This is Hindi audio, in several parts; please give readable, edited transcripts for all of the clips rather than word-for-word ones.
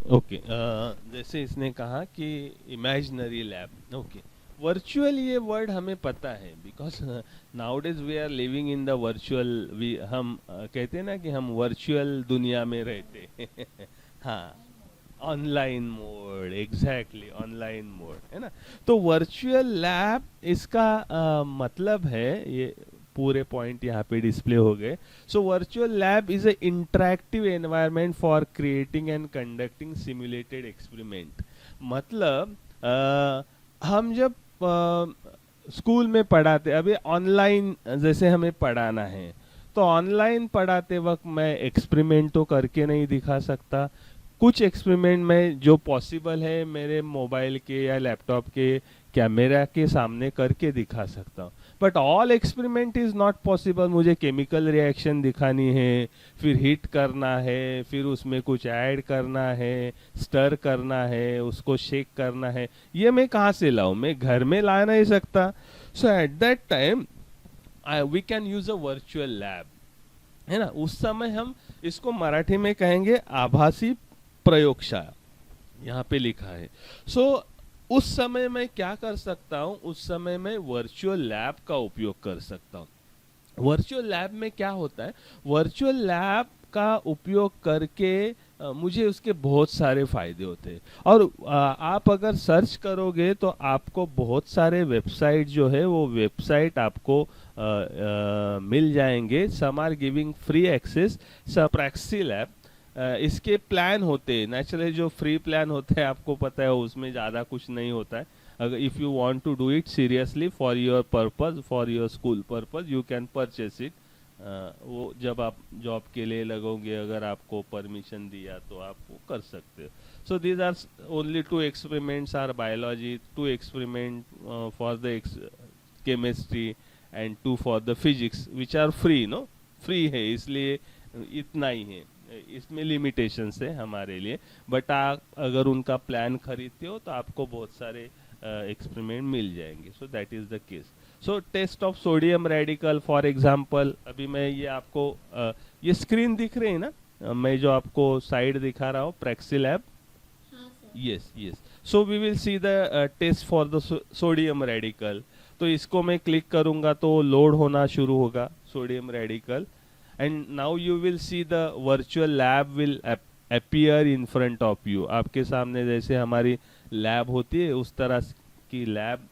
ओके, जैसे इसने कहा कि इमेजिनरी लैब, ओके। वर्चुअल ये वर्ड हमें पता है because nowadays we are living in the virtual, we हम कहते हैं ना कि हम वर्चुअल दुनिया में रहते हैं। हाँ, online mode, exactly online mode है ना। तो वर्चुअल लैब इसका मतलब है, ये पूरे पॉइंट यहाँ पे डिस्प्ले हो गए। So virtual lab is a interactive environment for creating and conducting simulated experiment. मतलब हम जब स्कूल में पढ़ाते, अभी ऑनलाइन जैसे हमें पढ़ाना है, तो ऑनलाइन पढ़ाते वक्त मैं एक्सपेरिमेंट तो करके नहीं दिखा सकता। कुछ एक्सपेरिमेंट में जो पॉसिबल है मेरे मोबाइल के या लैपटॉप के कैमरा के सामने करके दिखा सकता हूँ, but all experiment is not possible. मुझे केमिकल रिएक्शन दिखानी है, फिर हीट करना है, फिर उसमें कुछ ऐड करना है, स्टर करना है, उसको शेक करना है, ये मैं कहाँ से लाऊं? मैं घर में ला नहीं सकता। So at that time we can use a virtual lab, है ना। उस समय हम इसको मराठी में कहेंगे आभासी प्रयोगशाला, यहाँ पे लिखा है। सो उस समय मैं क्या कर सकता हूँ? उस समय मैं वर्चुअल लैब का उपयोग कर सकता हूँ। वर्चुअल लैब में क्या होता है? वर्चुअल लैब का उपयोग करके मुझे उसके बहुत सारे फायदे होते हैं। और आप अगर सर्च करोगे तो आपको बहुत सारे वेबसाइट जो है वो वेबसाइट आपको मिल जाएंगे। Some are giving free access, Praxi lab. इसके प्लान होते हैं, नेचुरली जो फ्री प्लान होते हैं आपको पता है उसमें ज़्यादा कुछ नहीं होता है। अगर if you want to do it seriously for your purpose, for your school purpose, you can purchase it. वो जब आप जॉब के लिए लगोगे, अगर आपको परमिशन दिया तो आप वो कर सकते हो। So these are only two experiments are biology, two experiment for the chemistry and two for the physics which are free, no, free है, इसलिए इतना ही है। इसमें लिमिटेशंस है हमारे लिए, बट आप अगर उनका प्लान खरीदते हो तो आपको बहुत सारे एक्सपेरिमेंट मिल जाएंगे। So that is the case. So test of sodium radical for example, अभी मैं ये आपको ये स्क्रीन दिख रही है ना, मैं जो आपको साइड दिखा रहा हूँ प्रैक्सी लैब। हाँ sir. Yes yes. So we will see the test for the sodium radical. तो इसको मैं क्लिक करूंगा तो लोड होना शुरू होगा sodium radical, and now you will see the virtual lab will appear in front of you। आपके सामने जैसे हमारी लैब होती है उस तरह की लैब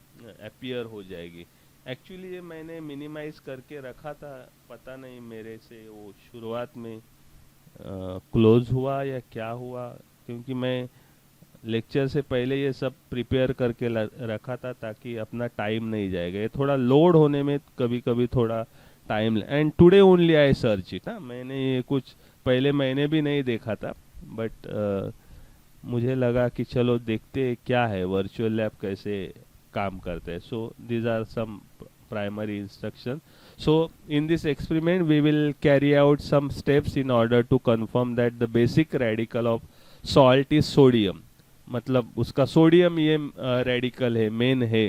appear हो जाएगी। एक्चुअली ये मैंने मिनिमाइज करके रखा था, पता नहीं मेरे से वो शुरुआत में क्लोज हुआ या क्या हुआ, क्योंकि मैं लेक्चर से पहले ये सब प्रिपेयर करके रखा था ताकि अपना टाइम नहीं जाएगा। ये थोड़ा लोड होने में कभी कभी थोड़ा time, and today only I search it. हाँ, मैंने ये कुछ पहले मैंने भी नहीं देखा था, बट मुझे लगा कि चलो देखते हैं क्या है वर्चुअल लैब कैसे काम करते हैं। So these are some primary instruction। So in this experiment we will carry out some steps in order to confirm that the basic radical of salt is sodium। मतलब उसका सोडियम ये रेडिकल है, मेन है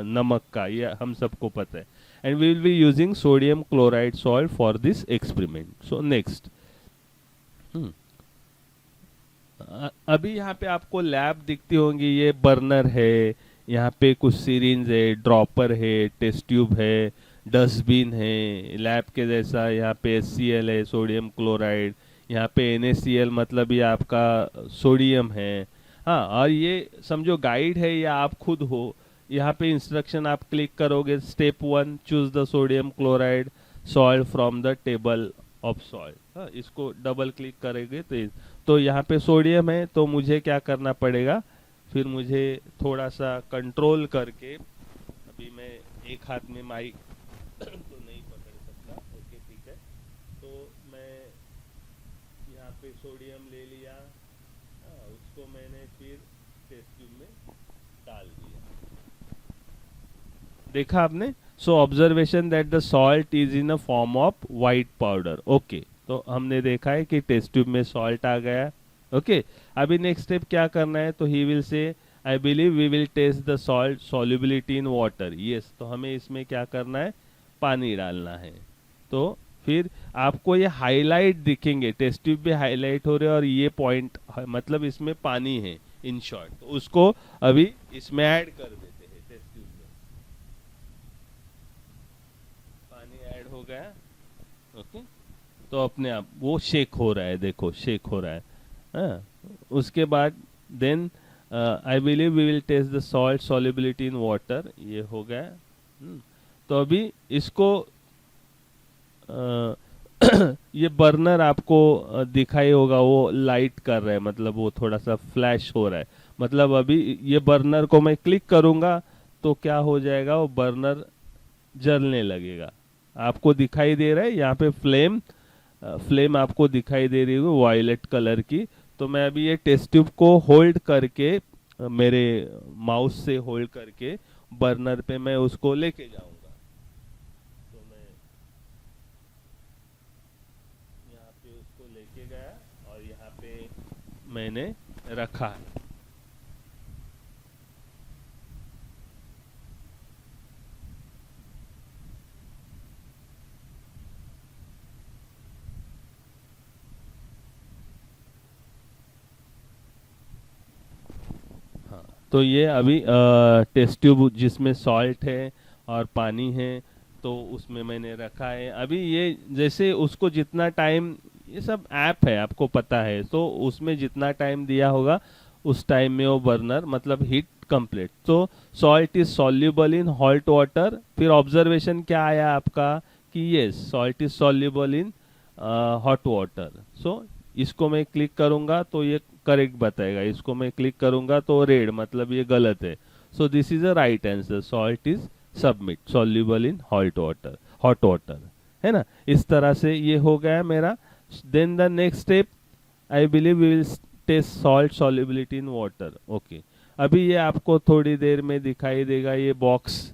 नमक का, ये हम सबको पता है। And we will be using sodium chloride salt for this experiment. So next, अभी यहाँ पे आपको लैब दिखती होंगी, ये बर्नर है, यहाँ पे कुछ सीरिंज है, ड्रॉपर है, टेस्ट ट्यूब है, डस्टबिन है लैब के जैसा। यहाँ पे HCl है, सोडियम क्लोराइड। यहाँ पे NaCl मतलब ये आपका सोडियम है। हाँ, और ये समझो गाइड है या आप खुद हो। यहाँ पे इंस्ट्रक्शन आप क्लिक करोगे, step 1 choose the sodium chloride salt from the table of salt. हाँ, इसको डबल क्लिक करेंगे तो यहाँ पे सोडियम है, तो मुझे क्या करना पड़ेगा? फिर मुझे थोड़ा सा कंट्रोल करके, अभी मैं एक हाथ में माइक तो नहीं पकड़ सकता, ओके ठीक है। तो मैं यहाँ पे सोडियम ले लिया, उसको मैंने फिर टेस्ट ट्यूब में डाल दिया। देखा आपने? So observation that the salt is in a form of white powder. Okay, तो हमने देखा है कि टेस्ट ट्यूब में सॉल्ट आ गया। ओके, अभी नेक्स्ट स्टेप क्या करना है? तो he will say I believe we will test the salt solubility in water. Yes, तो हमें इसमें क्या करना है? पानी डालना है। तो फिर आपको ये हाईलाइट दिखेंगे, टेस्ट ट्यूब भी हाईलाइट हो रहे हैं और ये पॉइंट मतलब इसमें पानी है इन शॉर्ट, तो उसको अभी इसमें ऐड कर देते हैं। टेस्ट ट्यूब में पानी ऐड हो गया, ओके। तो अपने आप वो शेक हो रहा है, देखो शेक हो रहा है। हाँ, उसके बाद then I believe we will test the salt solubility in water, ये हो गया। तो अभी इसको ये बर्नर आपको दिखाई होगा, वो लाइट कर रहा है, मतलब वो थोड़ा सा फ्लैश हो रहा है। मतलब अभी ये बर्नर को मैं क्लिक करूंगा तो क्या हो जाएगा, वो बर्नर जलने लगेगा। आपको दिखाई दे रहा है यहाँ पे फ्लेम, फ्लेम आपको दिखाई दे रही है वायलेट कलर की। तो मैं अभी ये टेस्ट ट्यूब को होल्ड करके, मेरे माउस से होल्ड करके बर्नर पे मैं उसको लेके जाऊंगा। तो मैं यहाँ पे उसको लेके गया और यहाँ पे मैंने रखा है। हाँ, तो ये अभी टेस्ट ट्यूब जिसमें सॉल्ट है और पानी है, तो उसमें मैंने रखा है। अभी ये जैसे उसको जितना टाइम, ये सब ऐप है आपको पता है, तो उसमें जितना टाइम दिया होगा उस टाइम में वो बर्नर मतलब हीट कंप्लीट। तो salt is soluble in hot water, फिर ऑब्जर्वेशन क्या आया आपका कि ये salt is soluble in hot water. So इसको मैं क्लिक करूंगा तो ये करेक्ट बताएगा, इसको मैं क्लिक करूंगा तो रेड, मतलब ये गलत है। So this is a right answer, salt is submit soluble in hot water, hot water, है ना। इस तरह से ये हो गया मेरा। Then the next step, I believe we will test salt solubility in water, okay. अभी ये आपको थोड़ी देर में दिखाई देगा, ये बॉक्स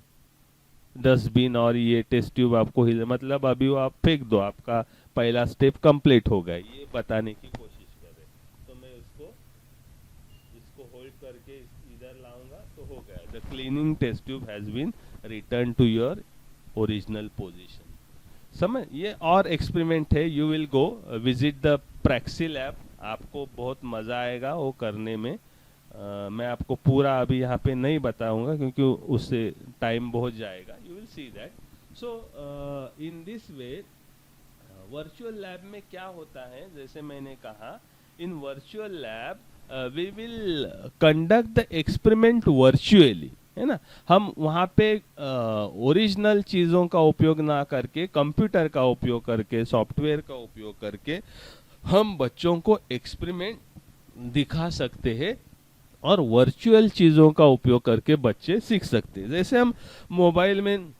डस्टबिन और ये टेस्ट ट्यूब आपको हिल, मतलब अभी वो आप फेंक दो, आपका पहला स्टेप कंप्लीट हो गया, ये बताने की कोशिश कर रहे। तो मैं उसको इसको होल्ड करके इधर लाऊंगा तो हो गया, the cleaning test tube has been return to your original position. समझ, ये और एक्सपेरिमेंट है, you will go visit the Praxi lab, आपको बहुत मजा आएगा वो करने में। मैं आपको पूरा अभी यहाँ पे नहीं बताऊंगा क्योंकि उससे टाइम बहुत जाएगा, you will see that. So in this way virtual lab में क्या होता है, जैसे मैंने कहा, in virtual lab we will conduct the experiment virtually, है ना। हम वहाँ पे ओरिजिनल चीज़ों का उपयोग ना करके, कंप्यूटर का उपयोग करके, सॉफ्टवेयर का उपयोग करके हम बच्चों को एक्सपेरिमेंट दिखा सकते हैं और वर्चुअल चीज़ों का उपयोग करके बच्चे सीख सकते हैं। जैसे हम मोबाइल में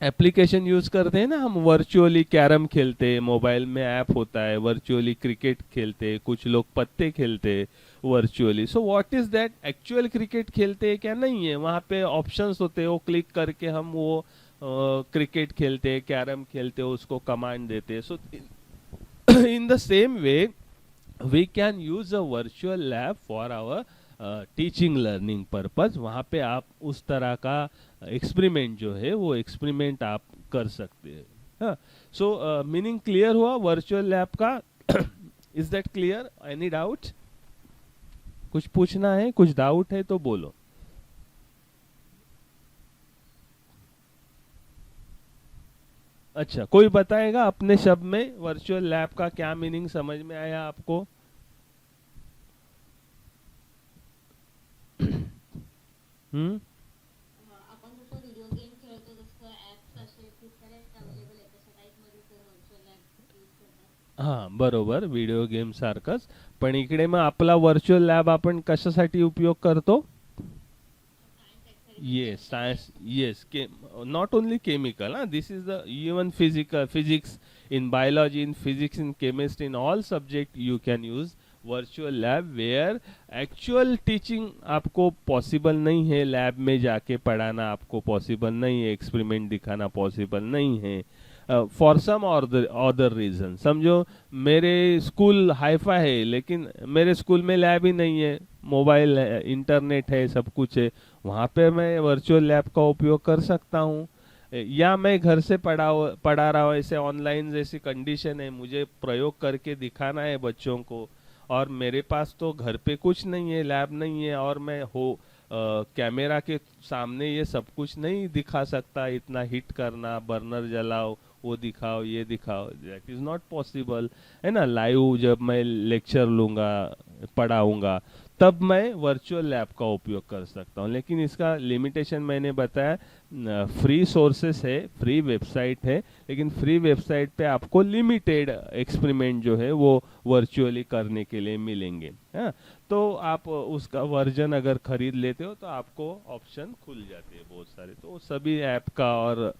एप्लीकेशन यूज करते हैं ना, हम वर्चुअली कैरम खेलते हैं, मोबाइल में ऐप होता है, वर्चुअली क्रिकेट खेलते हैं, कुछ लोग पत्ते खेलते हैं virtually. So what is that, actual cricket खेलते हैं क्या, नहीं है, वहाँ पे ऑप्शंस होते हैं, वो क्लिक करके हम वो क्रिकेट खेलते हैं, कैरम खेलते हैं, उसको कमांड देते हैं। So in the same way we can use a virtual lab for our teaching learning purpose. वहाँ पे आप उस तरह का एक्सपेरिमेंट जो है वो एक्सपेरिमेंट आप कर सकते हैं। हाँ, सो मीनिंग क्लियर हुआ वर्चुअल लैब का? Is that clear? Any doubt? कुछ पूछना है, कुछ डाउट है तो बोलो। अच्छा, कोई बताएगा अपने शब्द में वर्चुअल लैब का क्या मीनिंग समझ में आया आपको? हम्म, आपण जसं व्हिडिओ गेम खेळतो तसं ऍप्स असे खूप सारे अवेलेबल आहेत तशा टाईपमध्ये ते व्हर्च्युअल लॅब यूज करतात. हां, बरोबर, व्हिडिओ गेम सारखंच. पण इकडे मग आपला व्हर्च्युअल लॅब आपण कशासाठी उपयोग करतो? सायन्स Yes, एक्सपेरिमेंट्स साठी. science. Yes, not only chemical. This is the even physical physics, in biology, in physics, in chemistry, in all subject you can use virtual lab where actual teaching आपको possible नहीं है, लैब में जाके पढ़ाना आपको possible नहीं है, एक्सपेरिमेंट दिखाना possible नहीं है, फॉर सम और अदर रीजन। समझो मेरे स्कूल हाईफा है लेकिन मेरे स्कूल में लैब ही नहीं है, मोबाइल है, इंटरनेट है, सब कुछ है, वहाँ पे मैं वर्चुअल लैब का उपयोग कर सकता हूँ। या मैं घर से पढ़ा रहा हूँ, ऐसे ऑनलाइन जैसी कंडीशन है, मुझे प्रयोग करके दिखाना है बच्चों को, और मेरे पास तो घर पे कुछ नहीं है, लैब नहीं है, और मैं कैमरा के सामने ये सब कुछ नहीं दिखा सकता, इतना हिट करना, बर्नर जलाओ, वो दिखाओ, ये दिखाओ, दैट इज नॉट पॉसिबल, है ना। लाइव जब मैं लेक्चर लूंगा, पढ़ाऊंगा, तब मैं वर्चुअल लैब का उपयोग कर सकता हूँ। लेकिन इसका लिमिटेशन मैंने बताया, फ्री सोर्सेस है, फ्री वेबसाइट है, लेकिन फ्री वेबसाइट पे आपको लिमिटेड एक्सपेरिमेंट जो है वो वर्चुअली करने के लिए मिलेंगे, हाँ। तो आप उसका वर्जन अगर खरीद लेते हो तो आपको ऑप्शन खुल जाते हैं बहुत सारे, तो सभी ऐप का और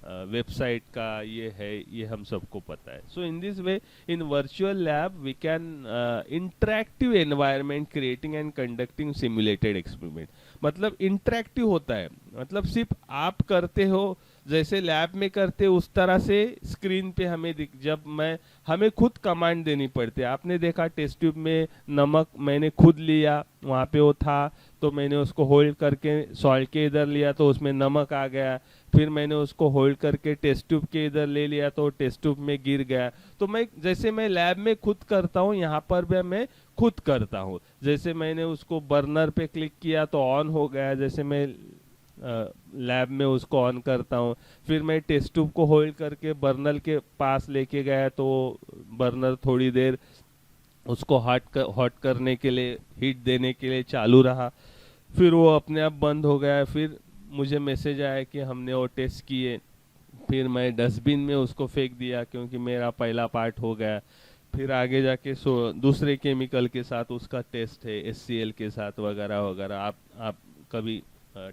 वेबसाइट का ये है, ये हम सबको पता है। So in this way, in virtual lab we can interactive environment creating and conducting simulated experiment. मतलब इंटरेक्टिव होता है, मतलब सिर्फ आप करते हो जैसे लैब में करते हो उस तरह से स्क्रीन पे हमें जब हमें खुद कमांड देनी पड़ती है। आपने देखा टेस्ट ट्यूब में नमक मैंने खुद लिया, वहाँ पे वो था, तो मैंने उसको होल्ड करके सॉल्ट के इधर लिया तो उसमें नमक आ गया, फिर मैंने उसको होल्ड करके टेस्ट ट्यूब के इधर ले लिया तो टेस्ट ट्यूब में गिर गया। तो जैसे मैं लैब में खुद करता हूँ, यहाँ पर भी मैं खुद करता हूँ। जैसे मैंने उसको बर्नर पे क्लिक किया तो ऑन हो गया, जैसे मैं लैब में उसको ऑन करता हूँ। फिर मैं टेस्ट ट्यूब को होल्ड करके बर्नर के पास लेके गया तो बर्नर थोड़ी देर उसको हॉट करने के लिए, हीट देने के लिए चालू रहा, फिर वो अपने आप बंद हो गया। फिर मुझे मैसेज आया कि हमने वो टेस्ट किए, फिर मैं डस्टबिन में उसको फेंक दिया क्योंकि मेरा पहला पार्ट हो गया। फिर आगे जाके दूसरे केमिकल के साथ उसका टेस्ट है, HCl के साथ वगैरह वगैरह, आप कभी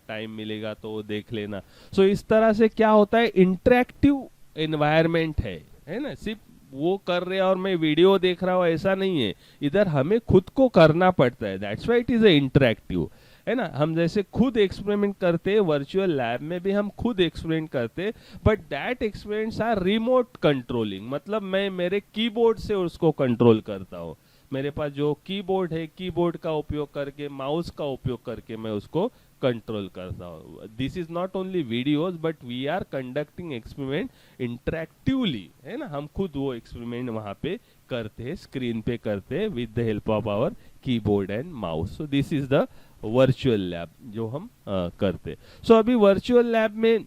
टाइम मिलेगा तो वो देख लेना। सो इस तरह से क्या होता है, इंटरेक्टिव एनवायरनमेंट है ना। सिर्फ वो कर रहे हैं और मैं वीडियो देख रहा हूँ ऐसा नहीं है, इधर हमें खुद को करना पड़ता है, that's why it is a interactive, है ना। हम जैसे खुद एक्सपेरिमेंट करते, वर्चुअल लैब में भी हम खुद एक्सपेरिमेंट करते, but that experiments are remote controlling. मतलब मैं मेरे कीबोर्ड से उसको कंट्रोल करता हूँ, मेरे पास जो कीबोर्ड है, कीबोर्ड का उपयोग करके, माउस का उपयोग करके मैं उसको कंट्रोल करता हूँ। This is not only videos, but we are conducting experiment interactively, है ना। हम खुद वो एक्सपेरिमेंट वहां पे करते हैं, स्क्रीन पे करते हैं with the help of our keyboard and mouse. So this is the virtual lab जो हम करते। सो अभी वर्चुअल लैब में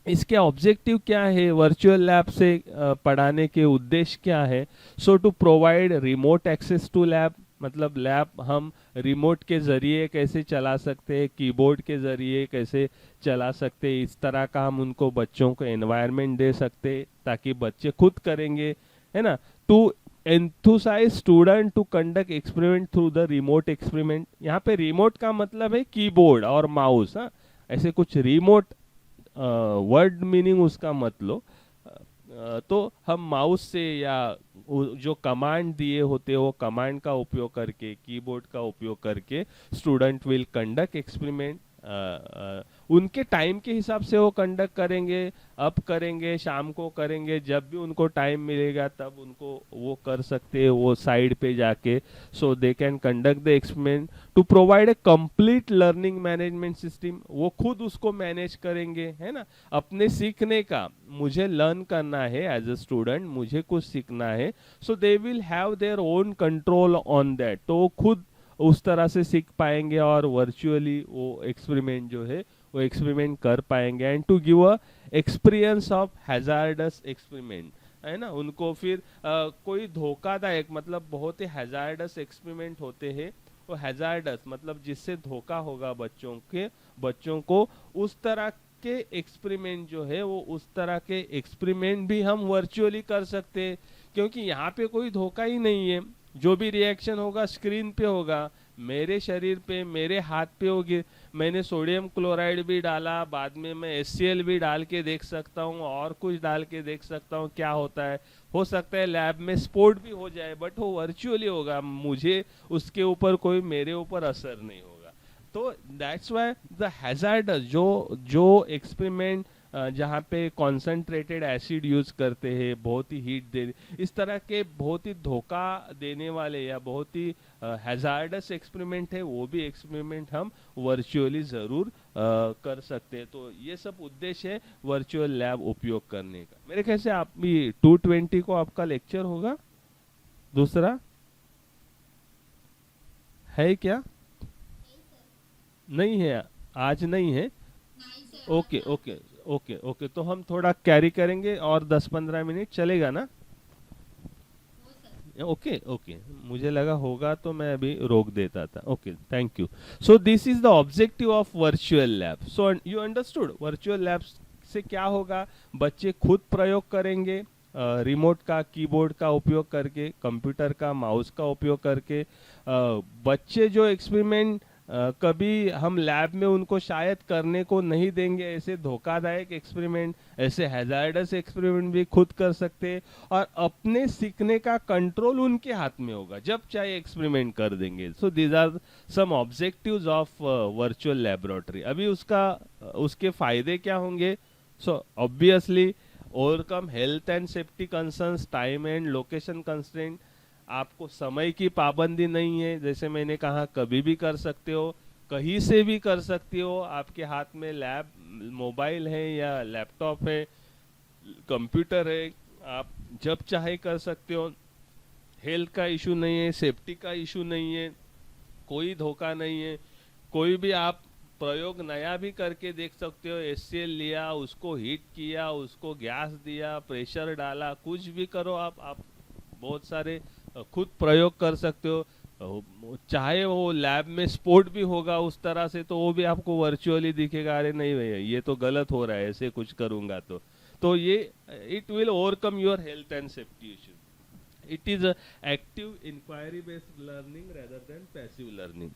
इसके ऑब्जेक्टिव क्या है, वर्चुअल लैब से पढ़ाने के उद्देश्य क्या है। So to provide remote access to lab, मतलब लैब हम रिमोट के जरिए कैसे चला सकते हैं, कीबोर्ड के जरिए कैसे चला सकते हैं, इस तरह का हम उनको बच्चों को एनवायरनमेंट दे सकते हैं ताकि बच्चे खुद करेंगे, है ना। To enthuse student to conduct experiment through the remote experiment. यहाँ पे रिमोट का मतलब है कीबोर्ड और माउस, हाँ, ऐसे कुछ रिमोट वर्ड मीनिंग उसका मत लो। तो हम माउस से या जो कमांड दिए होते हैं वो कमांड का उपयोग करके, कीबोर्ड का उपयोग करके स्टूडेंट विल कंडक्ट एक्सपेरिमेंट। उनके टाइम के हिसाब से वो कंडक्ट करेंगे, अब करेंगे, शाम को करेंगे, जब भी उनको टाइम मिलेगा तब उनको वो कर सकते हैं वो साइड पे जाके। So they can conduct the experiment to provide a complete learning management system. वो खुद उसको मैनेज करेंगे, है ना। अपने सीखने का, मुझे लर्न करना है एज अ स्टूडेंट, मुझे कुछ सीखना है, so they will have their own control on that. तो वो खुद उस तरह से सीख पाएंगे और वर्चुअली वो एक्सपेरिमेंट जो है वो एक्सपेरिमेंट कर पाएंगे। And to give a experience of hazardous experiment, है ना। उनको फिर कोई धोखादायक, मतलब बहुत ही हैजार्डस एक्सपेरिमेंट होते हैं, वो हैजार्डस मतलब जिससे धोखा होगा बच्चों को, उस तरह के एक्सपेरिमेंट जो है वो, उस तरह के एक्सपेरिमेंट भी हम वर्चुअली कर सकते हैं, क्योंकि यहाँ पे कोई धोखा ही नहीं है। जो भी रिएक्शन होगा स्क्रीन पे होगा, मेरे शरीर पे, मेरे हाथ पे होगी। मैंने सोडियम क्लोराइड भी डाला, बाद में मैं HCl भी डाल के देख सकता हूँ और कुछ डाल के देख सकता हूँ क्या होता है। हो सकता है लैब में स्पोर्ट भी हो जाए, बट वो वर्चुअली होगा, मुझे उसके ऊपर कोई, मेरे ऊपर असर नहीं होगा। तो दैट्स व्हाई द हैजार्डस जो एक्सपेरिमेंट जहाँ पे कॉन्सेंट्रेटेड एसिड यूज करते हैं, बहुत ही हीट दे, इस तरह के बहुत ही धोखा देने वाले या बहुत ही हैजार्डस एक्सपेरिमेंट है, वो भी एक्सपेरिमेंट हम वर्चुअली ज़रूर कर सकते हैं। तो ये सब उद्देश्य है वर्चुअल लैब उपयोग करने का। मेरे ख्याल से आप भी 220 को आपका लेक्चर होगा दूसरा, है क्या? नहीं सर, नहीं है, आज नहीं है। नहीं सर, ओके आज ओके ओके ओके, तो हम थोड़ा कैरी करेंगे और 10-15 मिनट चलेगा ना? हो सर। ओके ओके, मुझे लगा होगा तो मैं अभी रोक देता था। Okay, thank you. So this is the objective of virtual lab. So you understood virtual lab से क्या होगा? बच्चे खुद प्रयोग करेंगे, रिमोट का, कीबोर्ड का उपयोग करके, कंप्यूटर का माउस का उपयोग करके। बच्चे जो एक्सपेरिमेंट कभी हम लैब में उनको शायद करने को नहीं देंगे, ऐसे धोखादायक एक्सपेरिमेंट, ऐसे हैजार्डस एक्सपेरिमेंट भी खुद कर सकते हैं, और अपने सीखने का कंट्रोल उनके हाथ में होगा, जब चाहे एक्सपेरिमेंट कर देंगे। So these are some objectives of virtual laboratory. अभी उसके फायदे क्या होंगे? So obviously overcome health and safety concerns, time and location constraint. आपको समय की पाबंदी नहीं है, जैसे मैंने कहा कभी भी कर सकते हो, कहीं से भी कर सकते हो। आपके हाथ में लैब मोबाइल है या लैपटॉप है, कंप्यूटर है, आप जब चाहे कर सकते हो। हेल्थ का इशू नहीं है, सेफ्टी का इशू नहीं है, कोई धोखा नहीं है। कोई भी आप प्रयोग नया भी करके देख सकते हो। HCl लिया, उसको हीट किया, उसको गैस दिया, प्रेशर डाला, कुछ भी करो आप बहुत सारे खुद प्रयोग कर सकते हो। चाहे वो लैब में स्पोर्ट भी होगा उस तरह से, तो वो भी आपको वर्चुअली दिखेगा, अरे नहीं भैया ये तो गलत हो रहा है, ऐसे कुछ करूंगा तो ये it will overcome your health and safety issue. It is active inquiry based learning rather than passive learning.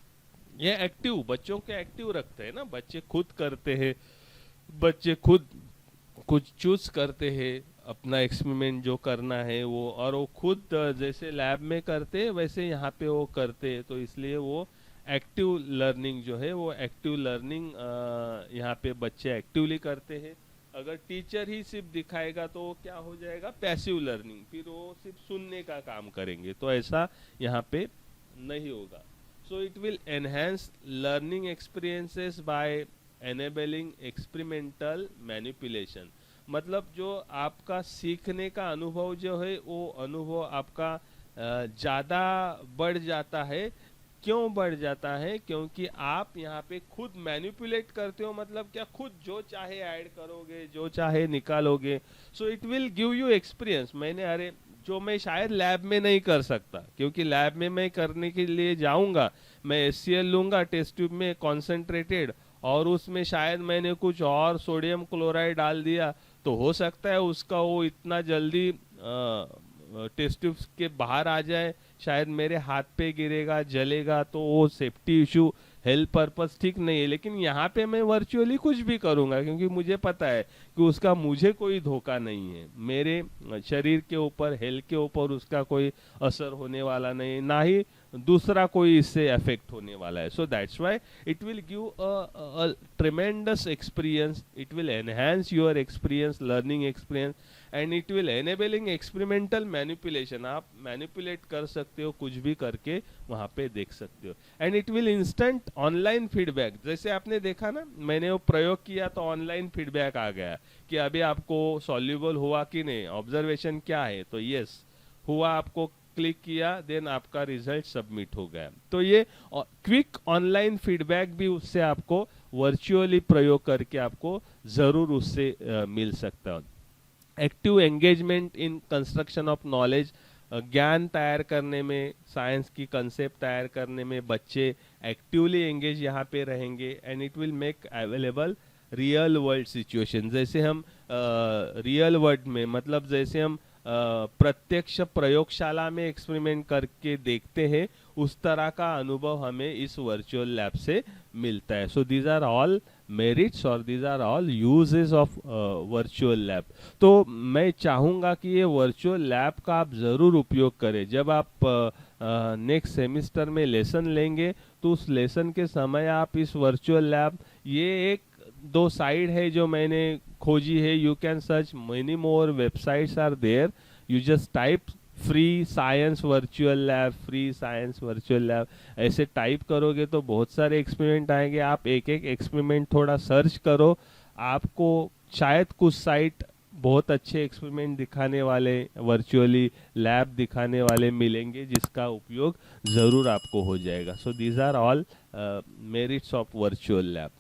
ये एक्टिव, बच्चों के एक्टिव रखते हैं ना, बच्चे खुद करते हैं, बच्चे खुद कुछ चूज करते हैं अपना एक्सपेरिमेंट जो करना है वो, और वो खुद जैसे लैब में करते हैं वैसे यहाँ पे वो करते हैं। तो इसलिए वो एक्टिव लर्निंग जो है, वो एक्टिव लर्निंग यहाँ पे बच्चे एक्टिवली करते हैं। अगर टीचर ही सिर्फ दिखाएगा तो वो क्या हो जाएगा? पैसिव लर्निंग, फिर वो सिर्फ सुनने का काम करेंगे, तो ऐसा यहाँ पे नहीं होगा। So it will enhance learning experiences by enabling experimental manipulation. मतलब जो आपका सीखने का अनुभव जो है, वो अनुभव आपका ज़्यादा बढ़ जाता है। क्यों बढ़ जाता है? क्योंकि आप यहाँ पे खुद मैनिपुलेट करते हो। मतलब क्या? खुद जो चाहे ऐड करोगे, जो चाहे निकालोगे। सो it will give you experience. अरे जो मैं शायद लैब में नहीं कर सकता, क्योंकि लैब में मैं करने के लिए जाऊंगा, मैं HCl लूंगा टेस्ट ट्यूब में कॉन्सेंट्रेटेड, और उसमें शायद मैंने कुछ और सोडियम क्लोराइड डाल दिया, तो हो सकता है उसका वो इतना जल्दी टेस्ट ट्यूब के बाहर आ जाए, शायद मेरे हाथ पे गिरेगा, जलेगा, तो वो सेफ्टी इशू, हेल्थ पर्पस ठीक नहीं है। लेकिन यहाँ पे मैं वर्चुअली कुछ भी करूँगा, क्योंकि मुझे पता है कि उसका मुझे कोई धोखा नहीं है, मेरे शरीर के ऊपर, हेल्थ के ऊपर उसका कोई असर होने वाला नहीं, ना ही दूसरा कोई इससे अफेक्ट होने वाला है। So that's why it will give a ट्रेमेंडस experience, it will enhance your experience, learning experience, and it will enabling experimental manipulation. आप मैनिपुलेट कर सकते हो, कुछ भी करके वहाँ पे देख सकते हो। And it will instant online feedback. जैसे आपने देखा ना, मैंने वो प्रयोग किया तो ऑनलाइन फीडबैक आ गया कि अभी आपको सॉल्यूबल हुआ कि नहीं, ऑब्जर्वेशन क्या है, तो यस हुआ, आपको क्लिक किया, देन आपका रिजल्ट सबमिट हो गया। तो ये क्विक ऑनलाइन फीडबैक भी उससे आपको वर्चुअली प्रयोग करके आपको जरूर उससे मिल सकता है। Active engagement in construction of knowledge, ज्ञान तैयार करने में, साइंस की कंसेप्ट तैयार करने में बच्चे एक्टिवली एंगेज यहाँ पे रहेंगे। And it will make available real world situation. जैसे हम रियल वर्ल्ड में, मतलब जैसे हम प्रत्यक्ष प्रयोगशाला में एक्सपेरिमेंट करके देखते हैं, उस तरह का अनुभव हमें इस वर्चुअल लैब से मिलता है। So these are all merits और these are all uses of virtual lab. तो मैं चाहूँगा कि ये वर्चुअल लैब का आप ज़रूर उपयोग करें। जब आप नेक्स्ट सेमिस्टर में लेसन लेंगे, तो उस लेसन के समय आप इस वर्चुअल लैब, ये एक दो साइड है जो मैंने खोजी है, you can search many more websites are there, you just type free science virtual lab, free science virtual lab, ऐसे टाइप करोगे तो बहुत सारे एक्सपेरिमेंट आएंगे। आप एक एक एक्सपेरिमेंट थोड़ा सर्च करो, आपको शायद कुछ साइट बहुत अच्छे एक्सपेरिमेंट दिखाने वाले, वर्चुअली लैब दिखाने वाले मिलेंगे, जिसका उपयोग ज़रूर आपको हो जाएगा। So these are all merits of virtual lab.